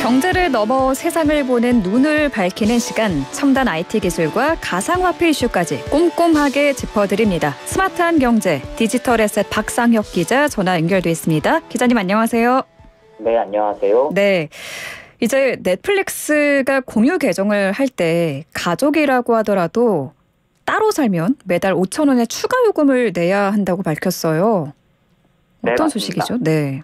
경제를 넘어 세상을 보는 눈을 밝히는 시간, 첨단 IT 기술과 가상화폐 이슈까지 꼼꼼하게 짚어드립니다. 스마트한 경제, 디지털에셋 박상혁 기자 전화 연결돼 있습니다. 기자님 안녕하세요. 네, 안녕하세요. 네, 이제 넷플릭스가 공유 계정을 할 때 가족이라고 하더라도 따로 살면 매달 5,000원의 추가 요금을 내야 한다고 밝혔어요. 어떤 소식이죠? 네.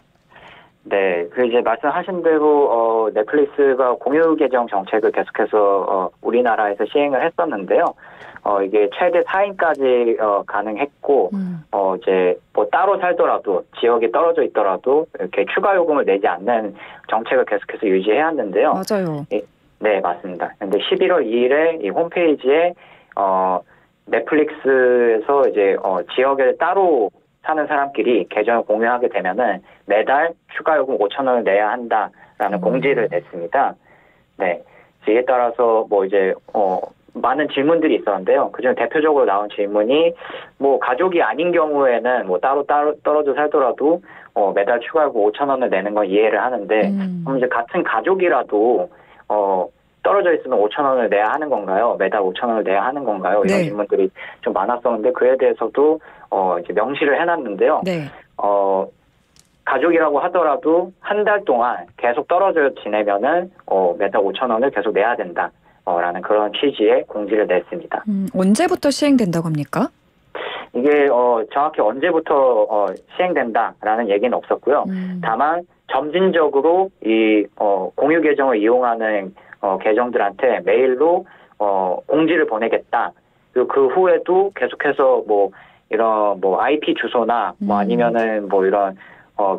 네, 이제 말씀하신 대로 넷플릭스가 공유 계정 정책을 계속해서 우리나라에서 시행을 했었는데요. 이게 최대 4인까지 가능했고, 이제 뭐 따로 살더라도 지역이 떨어져 있더라도 이렇게 추가 요금을 내지 않는 정책을 계속해서 유지해왔는데요. 맞아요. 네, 맞습니다. 근데 11월 2일에 이 홈페이지에 넷플릭스에서 이제 지역에 따로 사는 사람끼리 계정을 공유하게 되면은 매달 추가 요금 5,000원을 내야 한다라는 공지를 냈습니다. 네. 이에 따라서 뭐 이제 많은 질문들이 있었는데요. 그중 대표적으로 나온 질문이 뭐 가족이 아닌 경우에는 뭐 따로 떨어져 살더라도 매달 추가 요금 5,000원을 내는 건 이해를 하는데 그럼 이제 같은 가족이라도 떨어져 있으면 5,000원을 내야 하는 건가요? 매달 5,000원을 내야 하는 건가요? 이런 질문들이 좀 많았었는데 그에 대해서도 이제 명시를 해놨는데요. 네. 가족이라고 하더라도 한 달 동안 계속 떨어져 지내면은 매달 5,000원을 계속 내야 된다. 라는 그런 취지의 공지를 냈습니다. 언제부터 시행된다고 합니까? 이게 정확히 언제부터 시행된다라는 얘기는 없었고요. 다만 점진적으로 이 공유 계정을 이용하는 계정들한테 메일로 공지를 보내겠다. 그리고 그 후에도 계속해서 뭐 이런 뭐 IP 주소나 뭐 아니면은 뭐 이런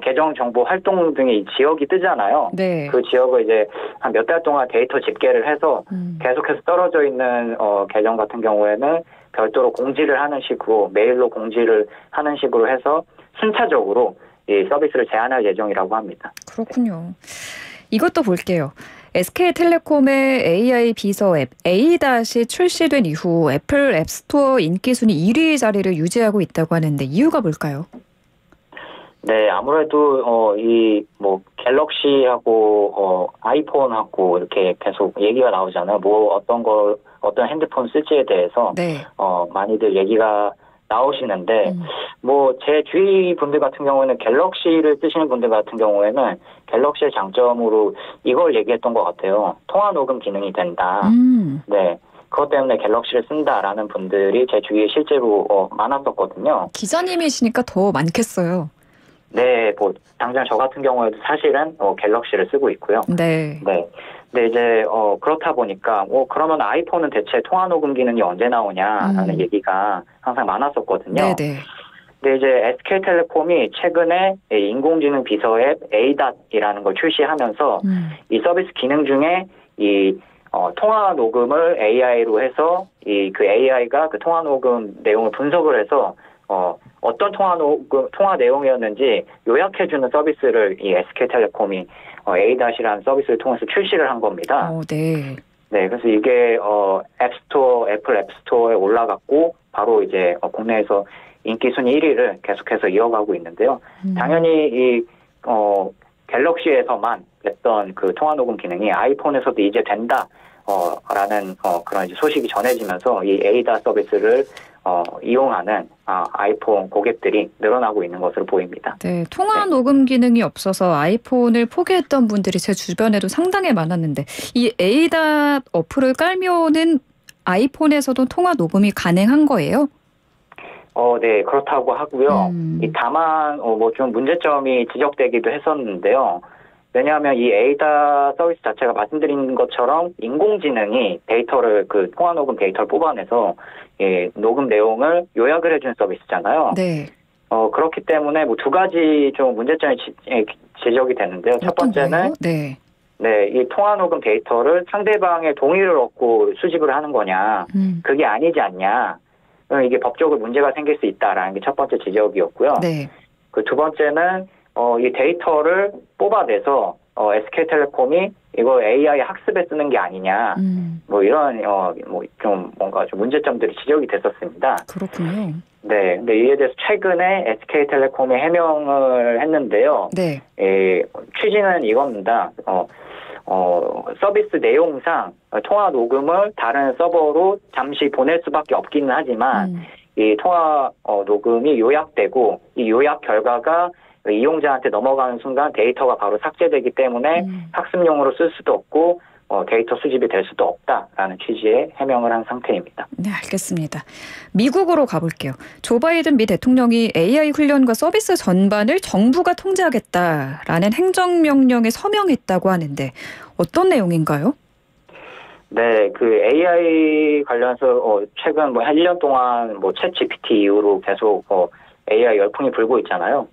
계정 정보 활동 등의 지역이 뜨잖아요. 네. 그 지역을 이제 한 몇 달 동안 데이터 집계를 해서 계속해서 떨어져 있는 계정 같은 경우에는 별도로 공지를 하는 식으로 메일로 공지를 하는 식으로 해서 순차적으로 이 서비스를 제한할 예정이라고 합니다. 그렇군요. 이것도 볼게요. SK텔레콤의 AI 비서 앱 A-이 출시된 이후 애플 앱스토어 인기 순위 1위 자리를 유지하고 있다고 하는데 이유가 뭘까요? 네, 아무래도 이 뭐 갤럭시하고 아이폰하고 이렇게 계속 얘기가 나오잖아요. 뭐 어떤 핸드폰 쓸지에 대해서 많이들 얘기가 나오시는데 뭐 제 주위 분들 같은 경우에는 갤럭시를 쓰시는 분들 같은 경우에는 갤럭시의 장점으로 이걸 얘기했던 것 같아요. 통화 녹음 기능이 된다. 네. 그것 때문에 갤럭시를 쓴다라는 분들이 제 주위에 실제로 많았었거든요. 기자님이시니까 더 많겠어요. 네, 뭐 당장 저 같은 경우에도 사실은 갤럭시를 쓰고 있고요. 네. 네. 근데 이제 그렇다 보니까 그러면 아이폰은 대체 통화 녹음 기능이 언제 나오냐라는 얘기가 항상 많았었거든요. 네네. 근데 이제 SK텔레콤이 최근에 인공지능 비서 앱 A-이라는 걸 출시하면서 이 서비스 기능 중에 이 통화 녹음을 AI로 해서 그 AI가 그 통화 녹음 내용을 분석을 해서 어떤 통화 내용이었는지 요약해주는 서비스를 이 SK텔레콤이 A-이라는 서비스를 통해서 출시를 한 겁니다. 네. 네, 그래서 이게 애플 앱스토어에 올라갔고 바로 이제 국내에서 인기 순위 1위를 계속해서 이어가고 있는데요. 당연히 이 갤럭시에서만 했던 그 통화 녹음 기능이 아이폰에서도 이제 된다. 라는 그런 이제 소식이 전해지면서 이 A-이 서비스를 이용하는 아이폰 고객들이 늘어나고 있는 것으로 보입니다. 네, 통화 녹음 기능이 없어서 아이폰을 포기했던 분들이 제 주변에도 상당히 많았는데 이 A-이 어플을 깔면은 아이폰에서도 통화 녹음이 가능한 거예요? 네, 그렇다고 하고요. 다만 뭐 좀 문제점이 지적되기도 했었는데요. 왜냐하면 이 A-이 서비스 자체가 말씀드린 것처럼 인공지능이 데이터를 그 통화 녹음 데이터를 뽑아내서 녹음 내용을 요약을 해주는 서비스잖아요. 네. 그렇기 때문에 뭐 두 가지 좀 문제점이 지적이 되는데요. 첫 번째는 네, 이 통화 녹음 데이터를 상대방의 동의를 얻고 수집을 하는 거냐, 그게 아니지 않냐. 이게 법적으로 문제가 생길 수 있다라는 게 첫 번째 지적이었고요. 네. 그 두 번째는 이 데이터를 뽑아내서 SK텔레콤이 이거 AI 학습에 쓰는 게 아니냐, 뭐 이런 뭐 좀 뭔가 좀 문제점들이 지적이 됐었습니다. 그렇군요. 네, 근데 이에 대해서 최근에 SK텔레콤이 해명을 했는데요. 네. 취지는 이겁니다. 서비스 내용상 통화 녹음을 다른 서버로 잠시 보낼 수밖에 없기는 하지만 이 통화 녹음이 요약되고 이 요약 결과가 이용자한테 넘어가는 순간 데이터가 바로 삭제되기 때문에 학습용으로 쓸 수도 없고 데이터 수집이 될 수도 없다라는 취지의 해명을 한 상태입니다. 네, 알겠습니다. 미국으로 가볼게요. 조 바이든 미 대통령이 AI 훈련과 서비스 전반을 정부가 통제하겠다라는 행정명령에 서명했다고 하는데 어떤 내용인가요? 네, 그 AI 관련해서 최근 한 1년 동안 챗 GPT 이후로 계속 AI 열풍이 불고 있잖아요.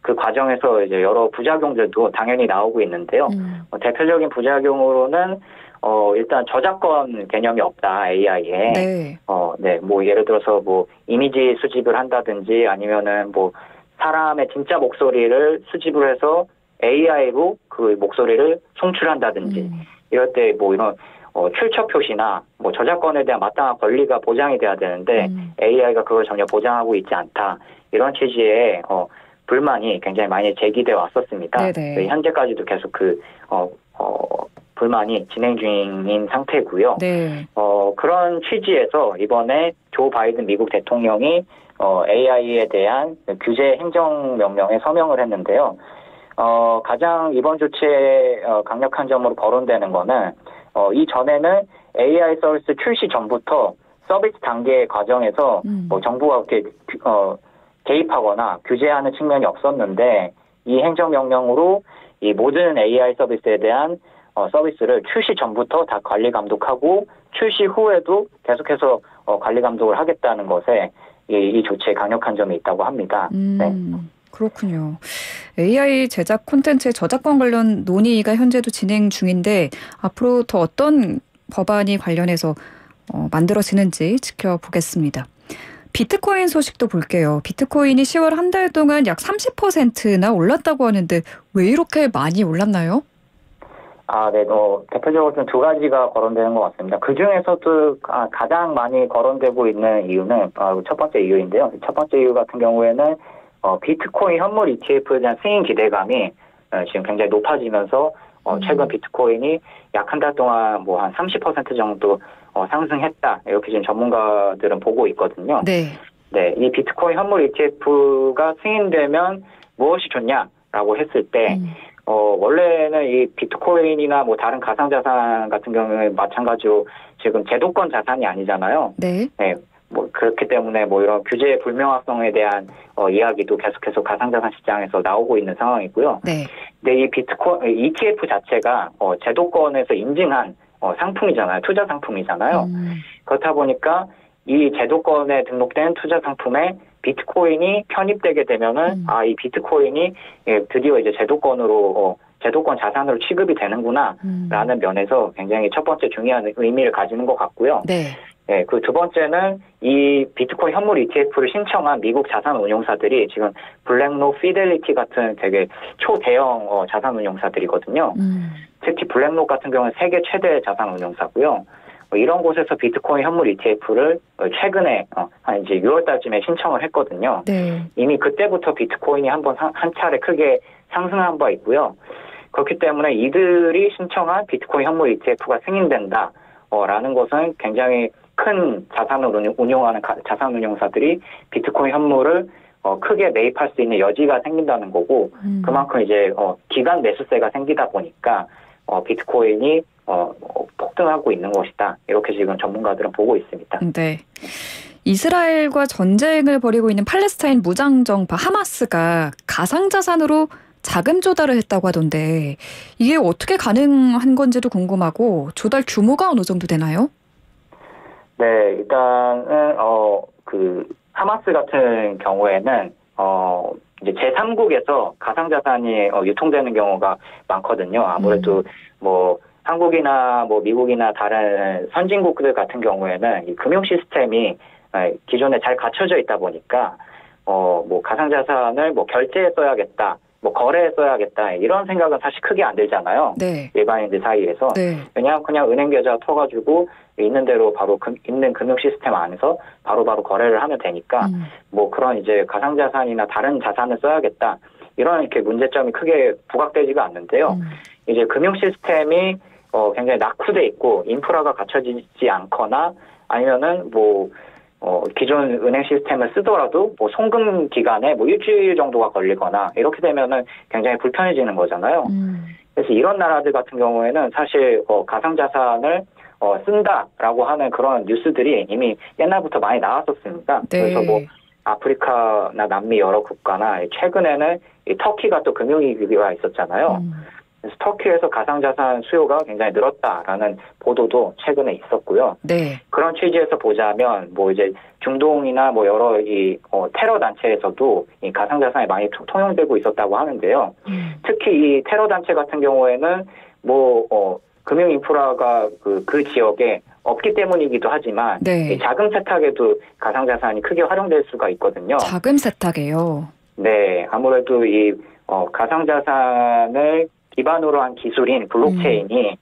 그 과정에서 이제 여러 부작용들도 당연히 나오고 있는데요. 대표적인 부작용으로는 일단 저작권 개념이 없다 AI에. 네. 네, 뭐 예를 들어서 뭐 이미지 수집을 한다든지 아니면은 뭐 사람의 진짜 목소리를 수집을 해서 AI로 그 목소리를 송출한다든지 이럴 때 뭐 이런 출처 표시나 뭐 저작권에 대한 마땅한 권리가 보장이 돼야 되는데 AI가 그걸 전혀 보장하고 있지 않다. 이런 취지의 불만이 굉장히 많이 제기돼 왔었습니다. 현재까지도 계속 그 불만이 진행 중인 상태고요. 네. 그런 취지에서 이번에 조 바이든 미국 대통령이 AI에 대한 규제 행정명령에 서명을 했는데요. 가장 이번 조치의 강력한 점으로 거론되는 거는 이전에는 AI 서비스 출시 전부터 서비스 단계 과정에서 뭐 정부가 이렇게 개입하거나 규제하는 측면이 없었는데 이 행정명령으로 이 모든 AI 서비스에 대한 서비스를 출시 전부터 다 관리 감독하고 출시 후에도 계속해서 관리 감독을 하겠다는 것에 이 조치에 강력한 점이 있다고 합니다. 네. 그렇군요. AI 제작 콘텐츠의 저작권 관련 논의가 현재도 진행 중인데 앞으로 더 어떤 법안이 관련해서 만들어지는지 지켜보겠습니다. 비트코인 소식도 볼게요. 비트코인이 10월 한 달 동안 약 30%나 올랐다고 하는데 왜 이렇게 많이 올랐나요? 네, 대표적으로 좀 두 가지가 거론되는 것 같습니다. 그 중에서도 가장 많이 거론되고 있는 이유는 첫 번째 이유인데요. 첫 번째 이유 같은 경우에는 비트코인 현물 ETF에 대한 승인 기대감이 지금 굉장히 높아지면서 최근 비트코인이 약 한 달 동안 뭐 한 30% 정도 상승했다. 이렇게 지금 전문가들은 보고 있거든요. 네. 네, 이 비트코인 현물 ETF가 승인되면 무엇이 좋냐라고 했을 때 원래는 이 비트코인이나 뭐 다른 가상자산 같은 경우에 마찬가지로 지금 제도권 자산이 아니잖아요. 네. 네. 뭐 그렇기 때문에 뭐 이런 규제의 불명확성에 대한 이야기도 계속해서 가상자산 시장에서 나오고 있는 상황이고요. 네. 근데 이 비트코인 ETF 자체가 제도권에서 인증한 상품이잖아요. 투자 상품이잖아요. 그렇다 보니까 이 제도권에 등록된 투자 상품에 비트코인이 편입되게 되면은 이 비트코인이 드디어 이제 제도권으로 제도권 자산으로 취급이 되는구나라는 면에서 굉장히 첫 번째 중요한 의미를 가지는 것 같고요. 네. 네, 그 두 번째는 이 비트코인 현물 ETF를 신청한 미국 자산 운용사들이 지금 블랙록, 피델리티 같은 되게 초대형 자산 운용사들이거든요. 특히 블랙록 같은 경우는 세계 최대 자산 운용사고요. 이런 곳에서 비트코인 현물 ETF를 최근에 한 이제 6월 달쯤에 신청을 했거든요. 네. 이미 그때부터 비트코인이 한 차례 크게 상승한 바 있고요. 그렇기 때문에 이들이 신청한 비트코인 현물 ETF가 승인된다라는 것은 굉장히 큰 자산을 운용하는 자산 운용사들이 비트코인 현물을 크게 매입할 수 있는 여지가 생긴다는 거고 그만큼 이제 기간 매수세가 생기다 보니까 비트코인이 폭등하고 있는 것이다. 이렇게 지금 전문가들은 보고 있습니다. 네. 이스라엘과 전쟁을 벌이고 있는 팔레스타인 무장정파 하마스가 가상자산으로 자금 조달을 했다고 하던데 이게 어떻게 가능한 건지도 궁금하고 조달 규모가 어느 정도 되나요? 네, 일단은 그 하마스 같은 경우에는 이제 제3국에서 가상자산이 유통되는 경우가 많거든요. 아무래도 뭐 한국이나 뭐 미국이나 다른 선진국들 같은 경우에는 이 금융 시스템이 기존에 잘 갖춰져 있다 보니까 뭐 가상자산을 뭐 결제에 써야겠다, 뭐 거래에 써야겠다 이런 생각은 사실 크게 안 들잖아요. 네. 일반인들 사이에서. 네. 그냥 은행 계좌 터가지고 있는 대로 바로 있는 금융 시스템 안에서 바로바로 거래를 하면 되니까 뭐 그런 이제 가상자산이나 다른 자산을 써야겠다 이런 이렇게 문제점이 크게 부각되지가 않는데요. 이제 금융 시스템이 굉장히 낙후돼 있고 인프라가 갖춰지지 않거나 아니면은 뭐 기존 은행 시스템을 쓰더라도 뭐 송금 기간에 뭐 일주일 정도가 걸리거나 이렇게 되면은 굉장히 불편해지는 거잖아요. 그래서 이런 나라들 같은 경우에는 사실 가상자산을 쓴다라고 하는 그런 뉴스들이 이미 옛날부터 많이 나왔었습니다. 네. 그래서 뭐 아프리카나 남미 여러 국가나 최근에는 이 터키가 또 금융위기가 있었잖아요. 그래서 터키에서 가상자산 수요가 굉장히 늘었다라는 보도도 최근에 있었고요. 네. 그런 취지에서 보자면 뭐 이제 중동이나 뭐 여러 이 테러 단체에서도 이 가상자산이 많이 통용되고 있었다고 하는데요. 특히 이 테러 단체 같은 경우에는 뭐 금융 인프라가 그 지역에 없기 때문이기도 하지만 네. 이 자금 세탁에도 가상자산이 크게 활용될 수가 있거든요. 자금 세탁이에요. 네, 아무래도 이 가상자산을 기반으로 한 기술인 블록체인이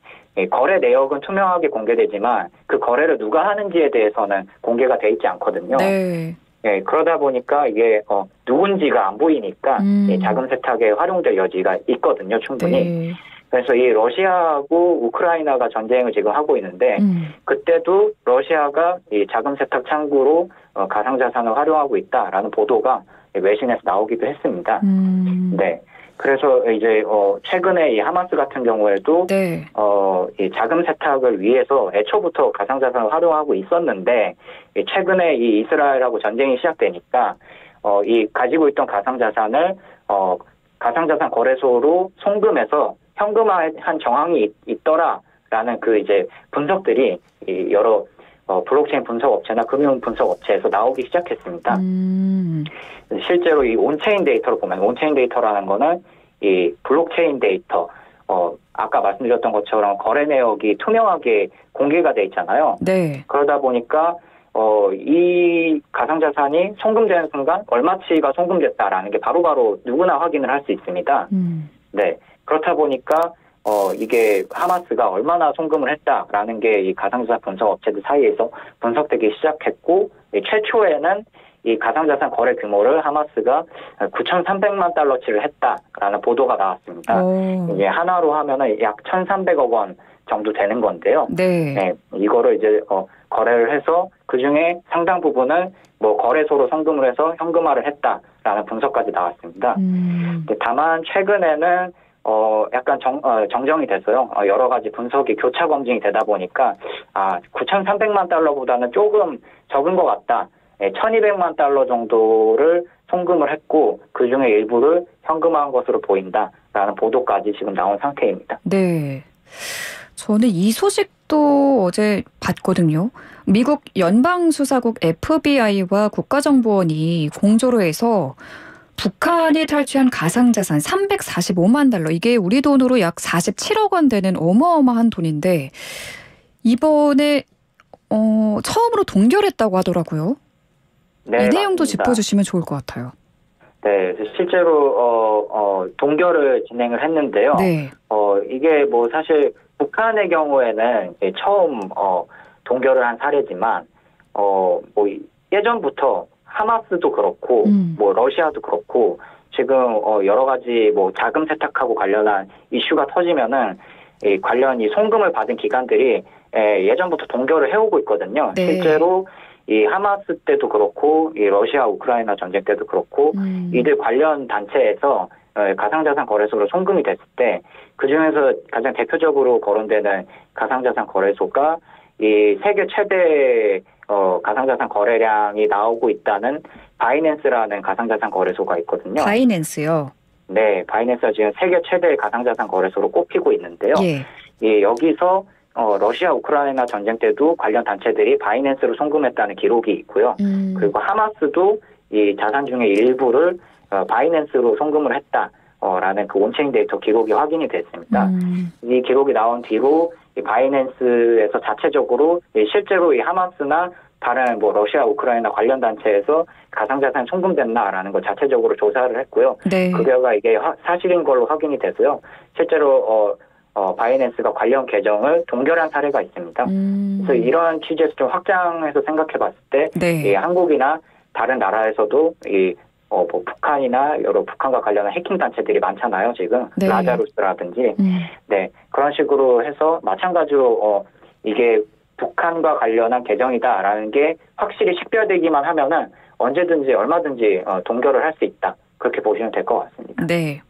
거래 내역은 투명하게 공개되지만 그 거래를 누가 하는지에 대해서는 공개가 돼 있지 않거든요. 네. 네, 그러다 보니까 이게 누군지가 안 보이니까 자금 세탁에 활용될 여지가 있거든요, 충분히. 네. 그래서 이 러시아하고 우크라이나가 전쟁을 지금 하고 있는데 그때도 러시아가 이 자금 세탁 창구로 가상자산을 활용하고 있다라는 보도가 외신에서 나오기도 했습니다. 네. 그래서 이제 최근에 이 하마스 같은 경우에도 네. 이 자금 세탁을 위해서 애초부터 가상자산을 활용하고 있었는데 최근에 이 이스라엘하고 전쟁이 시작되니까 이 가지고 있던 가상자산을 가상자산 거래소로 송금해서 현금화한 정황이 있더라라는 그 이제 분석들이 이 여러 블록체인 분석 업체나 금융 분석 업체에서 나오기 시작했습니다. 실제로 이 온체인 데이터를 보면 온체인 데이터라는 거는 이 블록체인 데이터, 아까 말씀드렸던 것처럼 거래 내역이 투명하게 공개가 돼 있잖아요. 네. 그러다 보니까 이 가상자산이 송금되는 순간 얼마치가 송금됐다라는 게 바로바로 누구나 확인을 할 수 있습니다. 네. 그렇다 보니까 이게 하마스가 얼마나 송금을 했다라는 게 이 가상자산 분석 업체들 사이에서 분석되기 시작했고 최초에는 이 가상자산 거래 규모를 하마스가 9,300만 달러치를 했다라는 보도가 나왔습니다. 이게 하나로 하면은 약 1,300억 원 정도 되는 건데요. 네. 네, 이거를 이제 거래를 해서 그 중에 상당 부분은 뭐 거래소로 송금을 해서 현금화를 했다라는 분석까지 나왔습니다. 다만 최근에는 약간 정정이 됐어요. 여러 가지 분석이 교차 검증이 되다 보니까 9,300만 달러보다는 조금 적은 것 같다. 1,200만 달러 정도를 송금을 했고 그중에 일부를 현금화한 것으로 보인다라는 보도까지 지금 나온 상태입니다. 네. 저는 이 소식도 어제 봤거든요. 미국 연방수사국 FBI와 국가정보원이 공조를 해서 북한이 탈취한 가상자산 345만 달러, 이게 우리 돈으로 약 47억 원 되는 어마어마한 돈인데 이번에 처음으로 동결했다고 하더라고요. 네, 이 내용도 맞습니다. 짚어주시면 좋을 것 같아요. 네, 실제로 동결을 진행을 했는데요. 네. 이게 뭐 사실 북한의 경우에는 처음 동결을 한 사례지만 뭐 예전부터 하마스도 그렇고 뭐 러시아도 그렇고 지금 여러 가지 뭐 자금 세탁하고 관련한 이슈가 터지면은 이 관련 이 송금을 받은 기관들이 예전부터 동결을 해오고 있거든요. 네. 실제로 이 하마스 때도 그렇고 이 러시아 우크라이나 전쟁 때도 그렇고 이들 관련 단체에서 가상자산 거래소로 송금이 됐을 때 그중에서 가장 대표적으로 거론되는 가상자산 거래소가 이 세계 최대 가상자산 거래량이 나오고 있다는 바이낸스라는 가상자산 거래소가 있거든요. 바이낸스요. 네, 바이낸스가 지금 세계 최대 가상자산 거래소로 꼽히고 있는데요. 예. 여기서 러시아 우크라이나 전쟁 때도 관련 단체들이 바이낸스로 송금했다는 기록이 있고요. 그리고 하마스도 이 자산 중에 일부를 바이낸스로 송금을 했다라는 그 온체인 데이터 기록이 확인이 됐습니다. 이 기록이 나온 뒤로 이 바이낸스에서 자체적으로 실제로 이 하마스나 다른 뭐 러시아 우크라이나 관련 단체에서 가상자산 송금됐나라는 걸 자체적으로 조사를 했고요. 네. 그 결과 이게 사실인 걸로 확인이 돼서요. 실제로 바이낸스가 관련 계정을 동결한 사례가 있습니다. 그래서 이런 취지에서 좀 확장해서 생각해 봤을 때 네. 이 한국이나 다른 나라에서도 이 뭐 북한이나 여러 북한과 관련한 해킹 단체들이 많잖아요. 지금 네. 라자루스라든지 네 그런 식으로 해서 마찬가지로 이게 북한과 관련한 계정이다라는 게 확실히 식별되기만 하면은 언제든지 얼마든지 동결을 할 수 있다. 그렇게 보시면 될 것 같습니다. 네.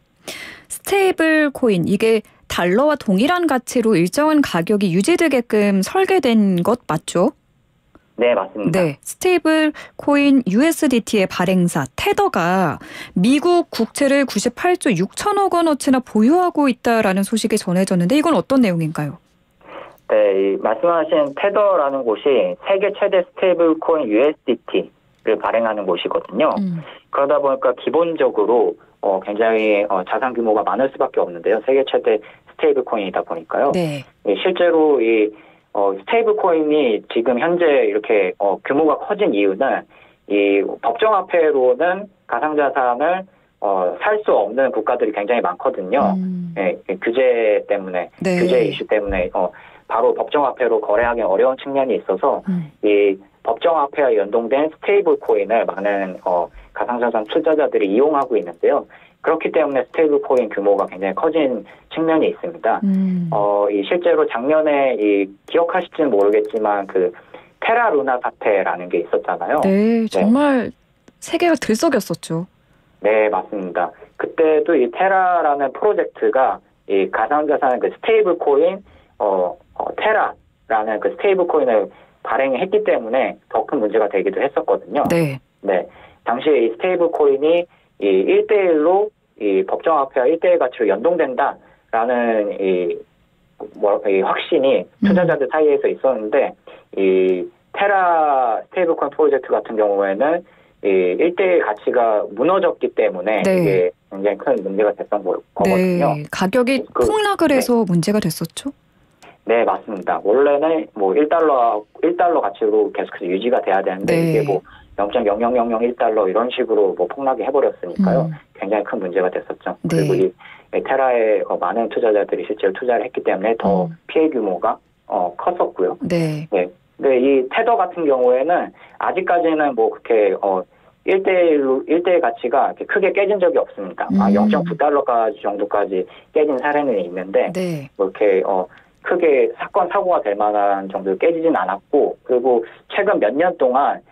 스테이블 코인 이게 달러와 동일한 가치로 일정한 가격이 유지되게끔 설계된 것 맞죠? 네, 맞습니다. 네. 스테이블 코인 USDT의 발행사 테더가 미국 국채를 98조 6천억 원어치나 보유하고 있다라는 소식이 전해졌는데 이건 어떤 내용인가요? 네, 말씀하신 테더라는 곳이 세계 최대 스테이블 코인 USDT를 발행하는 곳이거든요. 그러다 보니까 기본적으로 굉장히 자산 규모가 많을 수밖에 없는데요. 세계 최대 스테이블 코인이다 보니까요. 네. 실제로 이 스테이블 코인이 지금 현재 이렇게 규모가 커진 이유는 이 법정화폐로는 가상자산을 살 수 없는 국가들이 굉장히 많거든요. 네, 규제 때문에, 네. 규제 이슈 때문에 바로 법정화폐로 거래하기 어려운 측면이 있어서 이 법정화폐와 연동된 스테이블 코인을 많은 가상자산 투자자들이 이용하고 있는데요. 그렇기 때문에 스테이블 코인 규모가 굉장히 커진 측면이 있습니다. 이 실제로 작년에 기억하실지는 모르겠지만 그 테라 루나 사태라는 게 있었잖아요. 네, 정말 세계가 들썩였었죠. 네, 맞습니다. 그때도 이 테라라는 프로젝트가 이 가상자산 그 스테이블 코인 테라라는 그 스테이블 코인을 발행했기 때문에 더 큰 문제가 되기도 했었거든요. 네. 네. 당시에 이 스테이블 코인이 이 1대1로 이 법정화폐와 1대1 가치로 연동된다라는 이 확신이 투자자들 사이에서 있었는데 이 테라 스테이블 코인 프로젝트 같은 경우에는 이 1대1 가치가 무너졌기 때문에 네. 이게 굉장히 큰 문제가 됐던 거거든요. 네. 가격이 폭락을 해서 문제가 됐었죠? 네, 맞습니다. 원래는 뭐 1달러 가치로 계속해서 유지가 돼야 되는데 네. 이게 뭐 0.00001달러 이런 식으로 뭐 폭락이 해버렸으니까요. 굉장히 큰 문제가 됐었죠. 네. 그리고 이 테라에 많은 투자자들이 실제로 투자를 했기 때문에 더 피해 규모가 컸었고요. 네. 네. 근데 이 테더 같은 경우에는 아직까지는 뭐 그렇게 1대1 가치가 이렇게 크게 깨진 적이 없습니다. 0.9달러까지 정도까지 깨진 사례는 있는데 네. 뭐 이렇게 크게 사고가 될 만한 정도로 깨지진 않았고, 그리고 최근 몇 년 동안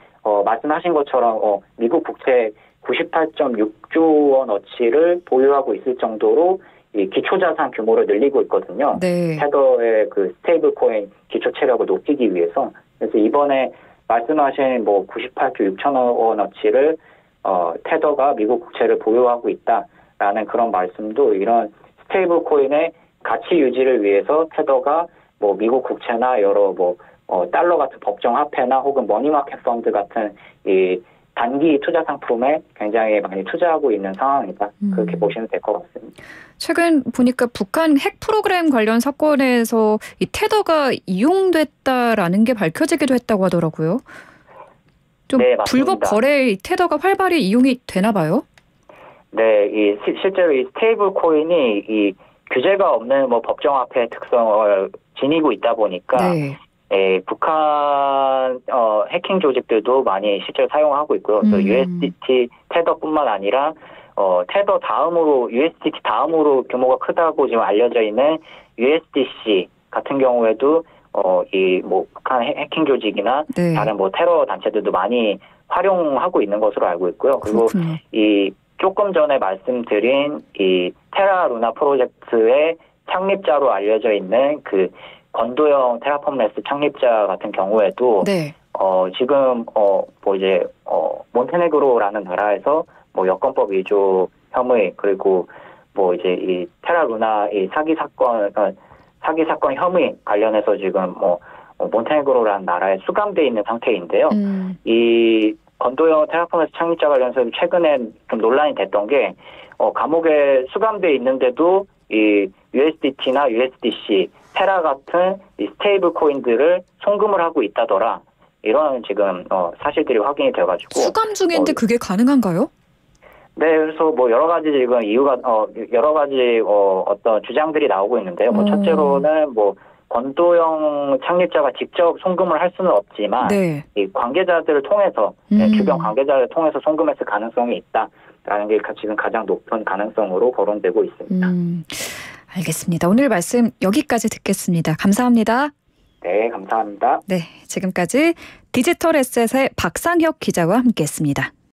말씀하신 것처럼 미국 국채 98.6조 원어치를 보유하고 있을 정도로 이 기초자산 규모를 늘리고 있거든요. 네. 테더의 그 스테이블 코인 기초 체력을 높이기 위해서. 그래서 이번에 말씀하신 뭐 98조 6천억 원어치를 테더가 미국 국채를 보유하고 있다라는 그런 말씀도 이런 스테이블 코인의 가치 유지를 위해서 테더가 뭐 미국 국채나 여러 뭐 달러 같은 법정 화폐나 혹은 머니마켓 펀드 같은 이 단기 투자 상품에 굉장히 많이 투자하고 있는 상황이다. 그렇게 보시면 될 것 같습니다. 최근 보니까 북한 핵 프로그램 관련 사건에서 이 테더가 이용됐다라는 게 밝혀지기도 했다고 하더라고요. 좀 네, 맞습니다. 불법 거래에 이 테더가 활발히 이용이 되나 봐요? 네, 실제로 이 스테이블 코인이 이 규제가 없는 뭐 법정화폐 특성을 지니고 있다 보니까 네. 북한 해킹 조직들도 많이 실제로 사용하고 있고요. 그래서 USDT 테더뿐만 아니라 테더 다음으로 USDT 다음으로 규모가 크다고 지금 알려져 있는 USDC 같은 경우에도 이 뭐 북한 해킹 조직이나 네. 다른 뭐 테러 단체들도 많이 활용하고 있는 것으로 알고 있고요. 그리고 그렇군요. 이 조금 전에 말씀드린 이 테라 루나 프로젝트의 창립자로 알려져 있는 그 건도형 테라폼레스 창립자 같은 경우에도 네. 지금 뭐 이제 몬테네그로라는 나라에서 뭐 여권법 위조 혐의 그리고 뭐 이제 이 테라 루나 이 사기 사건 혐의 관련해서 지금 뭐 몬테네그로라는 나라에 수감돼 있는 상태인데요. 이 건도형 테라폼레스 창립자 관련해서 최근에 좀 논란이 됐던 게 감옥에 수감돼 있는데도 이 USDT나 USDC, 테라 같은 이 스테이블 코인들을 송금을 하고 있다더라. 이런 지금 사실들이 확인이 돼가지고 수감 중인데 그게 가능한가요? 네, 그래서 뭐 여러 가지 지금 이유가 여러 가지 어떤 주장들이 나오고 있는데요. 뭐 첫째로는 뭐 권도영 창립자가 직접 송금을 할 수는 없지만 네. 이 관계자들을 통해서 주변 관계자를 통해서 송금했을 가능성이 있다라는 게 지금 가장 높은 가능성으로 거론되고 있습니다. 알겠습니다. 오늘 말씀 여기까지 듣겠습니다. 감사합니다. 네, 감사합니다. 네, 지금까지 디지털 에셋의 박상혁 기자와 함께했습니다.